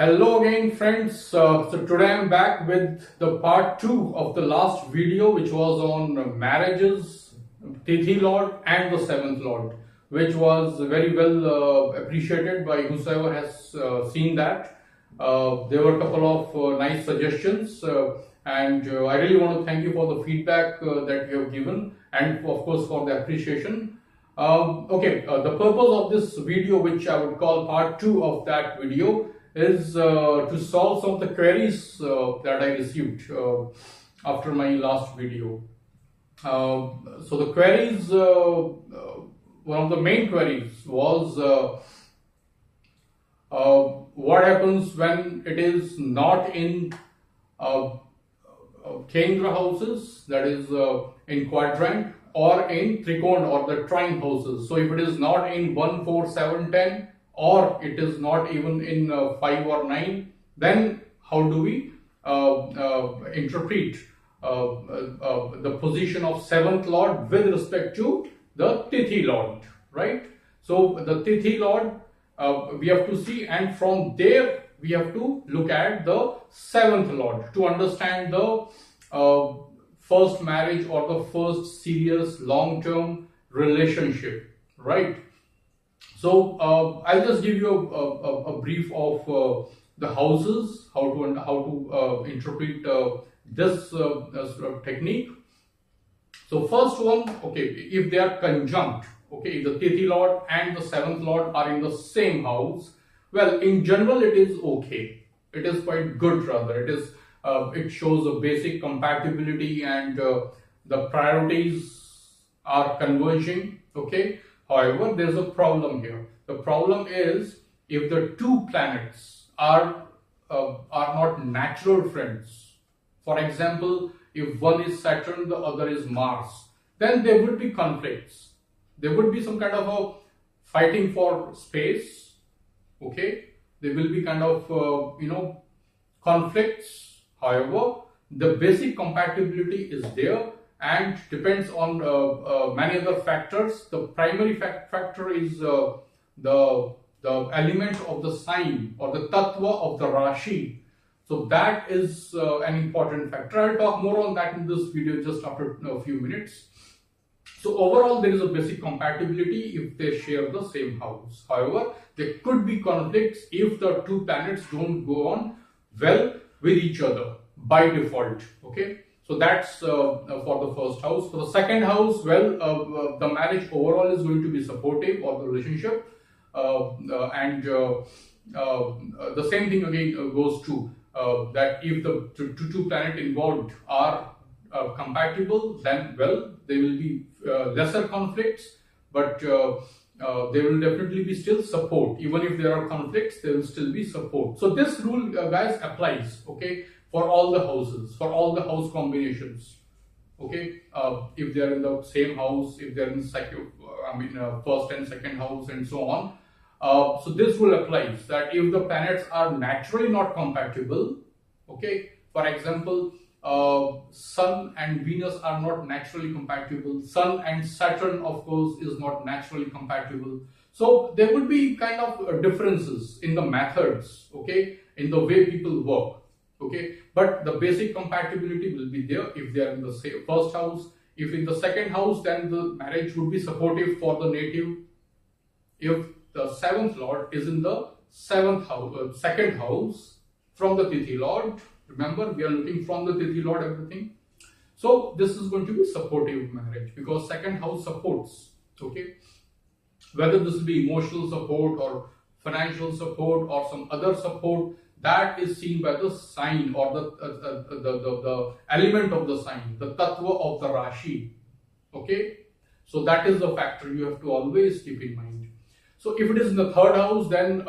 Hello again friends, so today I'm back with the part 2 of the last video, which was on marriages, tithi lord and the seventh lord, which was very well appreciated by whosoever has seen that. There were a couple of nice suggestions and I really want to thank you for the feedback that you have given, and of course for the appreciation. The purpose of this video, which I would call part 2 of that video, is to solve some of the queries that I received after my last video. So the queries, one of the main queries was what happens when it is not in Kendra houses, that is in quadrant, or in trikon or the trine houses. So if it is not in 1, 4, 7, 10, or it is not even in 5 or 9, then how do we interpret the position of seventh lord with respect to the tithi lord, right? So the tithi lord we have to see, and from there we have to look at the seventh lord to understand the first marriage or the first serious long-term relationship, right? So I'll just give you a brief of the houses, how to interpret this sort of technique. So first one, okay, if they are conjunct, okay, if the tithi lord and the seventh lord are in the same house, well, in general it is okay. It is quite good rather. It shows a basic compatibility, and the priorities are converging, okay. However, there is a problem here. The problem is if the two planets are not natural friends. For example, if one is Saturn, the other is Mars, then there would be conflicts. There would be some kind of a fighting for space. Okay, there will be kind of conflicts. However, the basic compatibility is there, and depends on many other factors. The primary factor is the element of the sign or the tattva of the Rashi. So that is an important factor. I'll talk more on that in this video just after a few minutes. So overall, there is a basic compatibility if they share the same house. However, there could be conflicts if the two planets don't go on well with each other by default, okay. So that's for the first house. For the second house, well, the marriage overall is going to be supportive of the relationship, and the same thing again goes to that if the two planets involved are compatible, then well, there will be lesser conflicts, but there will definitely be still support. Even if there are conflicts, there will still be support. So this rule, guys, applies, okay, for all the houses, for all the house combinations, okay. If they are in the same house, if they are in first and second house, and so on. So this rule applies that if the planets are naturally not compatible, okay. For example, Sun and Venus are not naturally compatible. Sun and Saturn, of course, is not naturally compatible. So there would be kind of differences in the methods, okay, in the way people work. Okay, but the basic compatibility will be there if they are in the first house. If in the second house, then the marriage would be supportive for the native. If the seventh lord is in the seventh house, second house from the tithi lord, remember we are looking from the tithi lord everything. So this is going to be supportive marriage because second house supports. Okay, whether this will be emotional support or financial support or some other support, that is seen by the sign or the element of the sign, the tattva of the Rashi. Okay, so that is the factor you have to always keep in mind. So if it is in the third house, then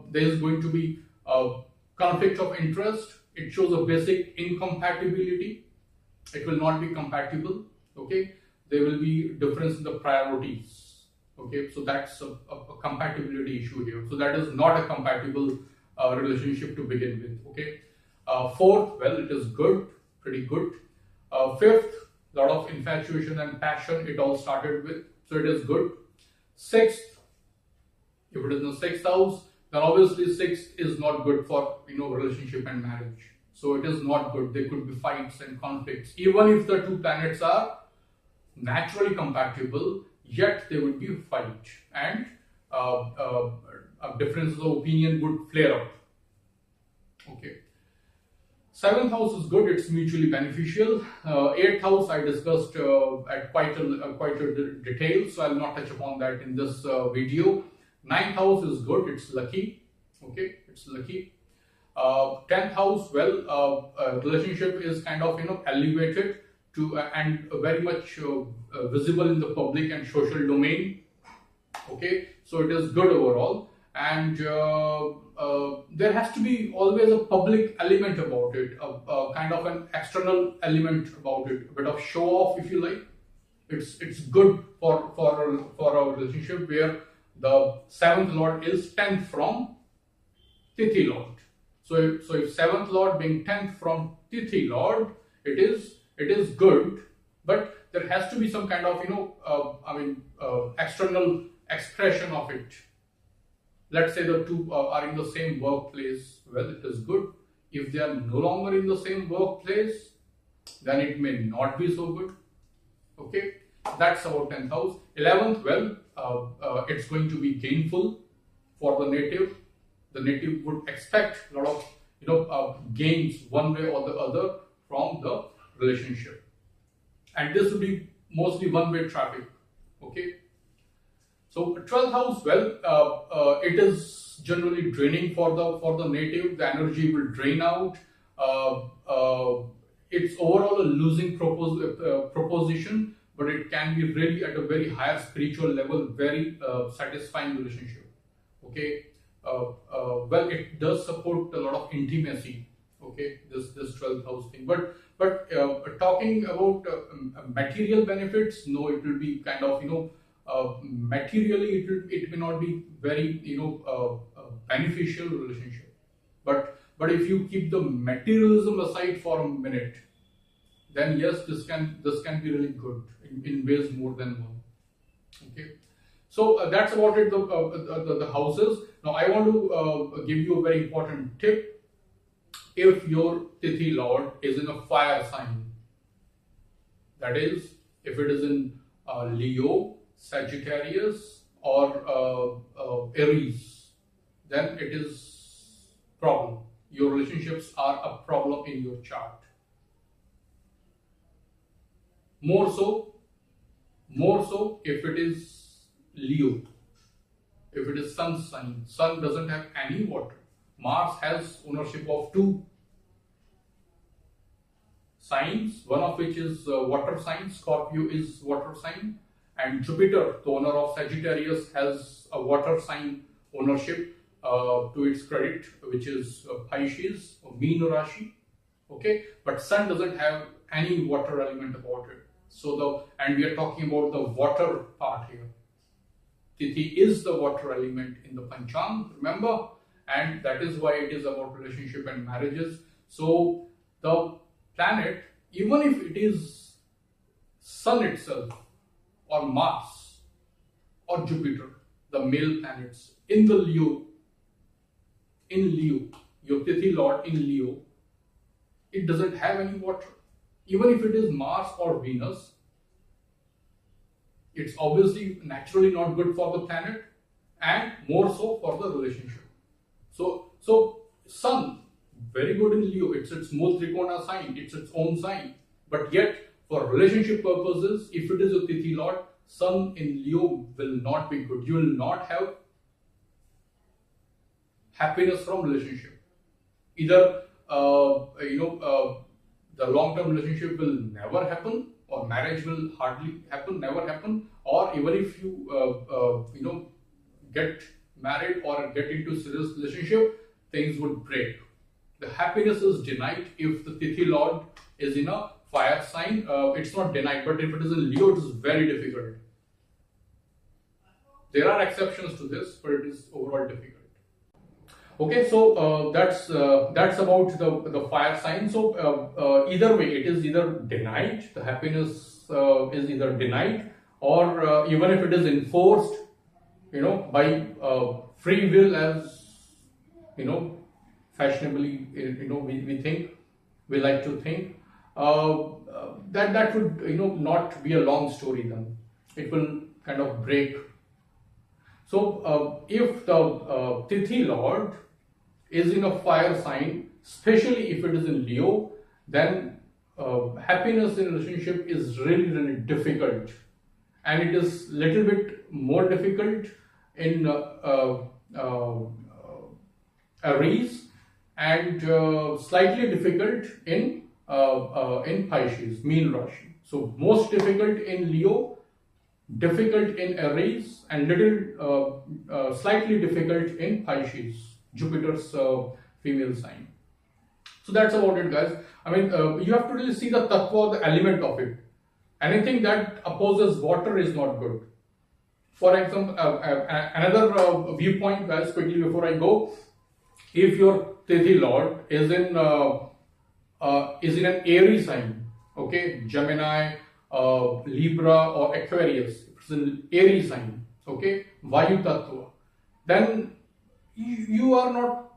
there is going to be a conflict of interest. It shows a basic incompatibility. It will not be compatible. Okay, there will be difference in the priorities. Okay, so that's a compatibility issue here. So that is not a compatible relationship to begin with. Okay, fourth, well, it is good, pretty good. Fifth, lot of infatuation and passion it all started with, so it is good. Sixth, if it is in the sixth house, then obviously 6 is not good for relationship and marriage. So it is not good. There could be fights and conflicts. Even if the two planets are naturally compatible, yet there would be a fight, and differences of opinion would flare up. Okay. 7th house is good, it's mutually beneficial. 8th house I discussed at quite a detail, so I'll not touch upon that in this video. 9th house is good, it's lucky. Okay, it's lucky. 10th house, well, relationship is kind of elevated to and very much visible in the public and social domain. Okay, so it is good overall, and there has to be always a public element about it, a kind of an external element about it, a bit of show off, if you like. It's good for a relationship where the 7th lord is 10th from tithi lord. So if 7th lord being 10th from tithi lord, it is good, but there has to be some kind of external expression of it. Let's say the two are in the same workplace, well, it is good. If they are no longer in the same workplace, then it may not be so good. Okay, that's about 10th house. 11th, well, it's going to be gainful for the native. The native would expect a lot of gains one way or the other from the relationship, and this would be mostly one-way traffic. Okay. So 12th house, well, it is generally draining for the native. The energy will drain out. It's overall a losing proposition, but it can be really at a very higher spiritual level, very satisfying relationship. Okay, well, it does support a lot of intimacy. Okay, this 12th house thing, but talking about material benefits, no, it will be kind of materially it may not be very beneficial relationship, but if you keep the materialism aside for a minute, then yes, this can be really good in ways more than one. Okay, so that's about it, the houses. Now I want to give you a very important tip. If your tithi lord is in a fire sign, that is, if it is in Leo, Sagittarius, or Aries, then it is problem. Your relationships are a problem in your chart. More so if it is Leo, if it is Sun sign. Sun doesn't have any water. Mars has ownership of 2 signs, one of which is water sign. Scorpio is water sign, and Jupiter, the owner of Sagittarius, has a water sign ownership to its credit, which is Pisces or Meena Rashi. Okay, but Sun doesn't have any water element about it. So and we are talking about the water part here. Tithi is the water element in the Panchang, remember, and that is why it is about relationship and marriages. So the planet, even if it is Sun itself, or Mars, or Jupiter, the male planets in the Leo, your Tithi Lord in Leo, it doesn't have any water. Even if it is Mars or Venus, it's obviously naturally not good for the planet, and more so for the relationship. So Sun, very good in Leo, it's its Mul Trikona sign, it's its own sign. But yet, for relationship purposes, if it is a Tithi Lord, Sun in Leo will not be good. You will not have happiness from relationship. Either the long-term relationship will never happen, or marriage will hardly happen, never happen, or even if you get married or get into serious relationship, things would break. The happiness is denied if the Tithi Lord is in a fire sign. It's not denied, but if it is in Leo, it is very difficult. There are exceptions to this, but it is overall difficult. Okay, so that's about the fire sign. So either way, it is either denied. The happiness is either denied, or even if it is enforced, by free will, as fashionably, we think, we like to think, that would, not be a long story then. It will kind of break. So if the tithi lord is in a fire sign, especially if it is in Leo, then happiness in relationship is really, really difficult, and it is little bit more difficult in Aries, and slightly difficult in Pisces, mean Rashi. So most difficult in Leo, difficult in Aries, and little slightly difficult in Pisces, Jupiter's female sign. So that's about it, guys. I mean, you have to really see the tattva, the element of it. Anything that opposes water is not good. For example, another viewpoint, guys, quickly before I go. If your tithi lord is in an Aries sign, okay, Gemini, Libra, or Aquarius, if it's an Aries sign, okay, Vayu Tattva, then you are not,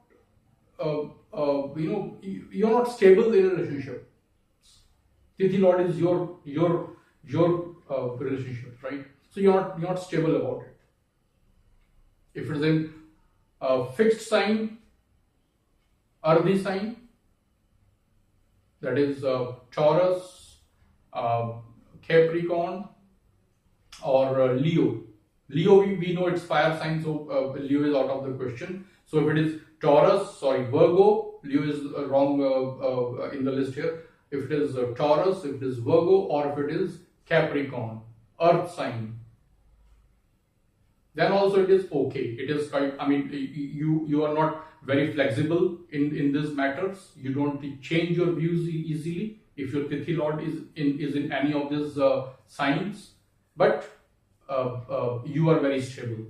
you're not stable in a relationship. Tithi lord is your relationship, right? So you're not stable about it. If it's in fixed sign, Ardhi sign, that is Taurus, Capricorn, or Leo. Leo, we know it's fire sign, so Leo is out of the question. So if it is Virgo, Leo is wrong in the list here. If it is Taurus, if it is Virgo, or if it is Capricorn, earth sign, then also it is okay. It is quite, I mean, you are not very flexible in these matters. You don't change your views easily if your tithi lord is in any of these signs, but you are very stable.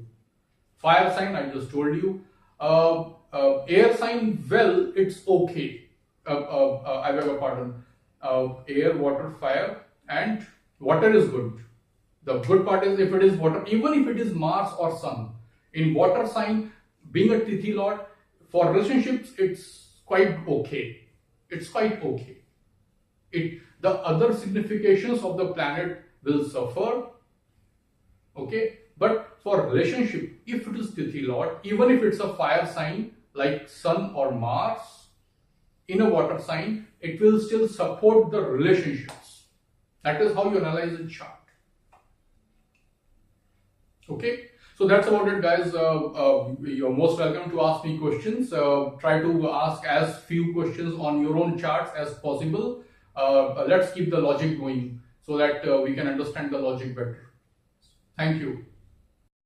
Fire sign, I just told you. Air sign, well, it's okay. I beg your pardon. Air, water, fire, and water is good. The good part is if it is water, even if it is Mars or Sun, in water sign, being a tithi lord, for relationships, it's quite okay. It's quite okay. The other significations of the planet will suffer, okay? But for relationship, if it is tithi lord, even if it's a fire sign like Sun or Mars, in a water sign, it will still support the relationships. That is how you analyze a chart. Okay, so that's about it, guys. You're most welcome to ask me questions. Try to ask as few questions on your own charts as possible. Let's keep the logic going so that we can understand the logic better. Thank you.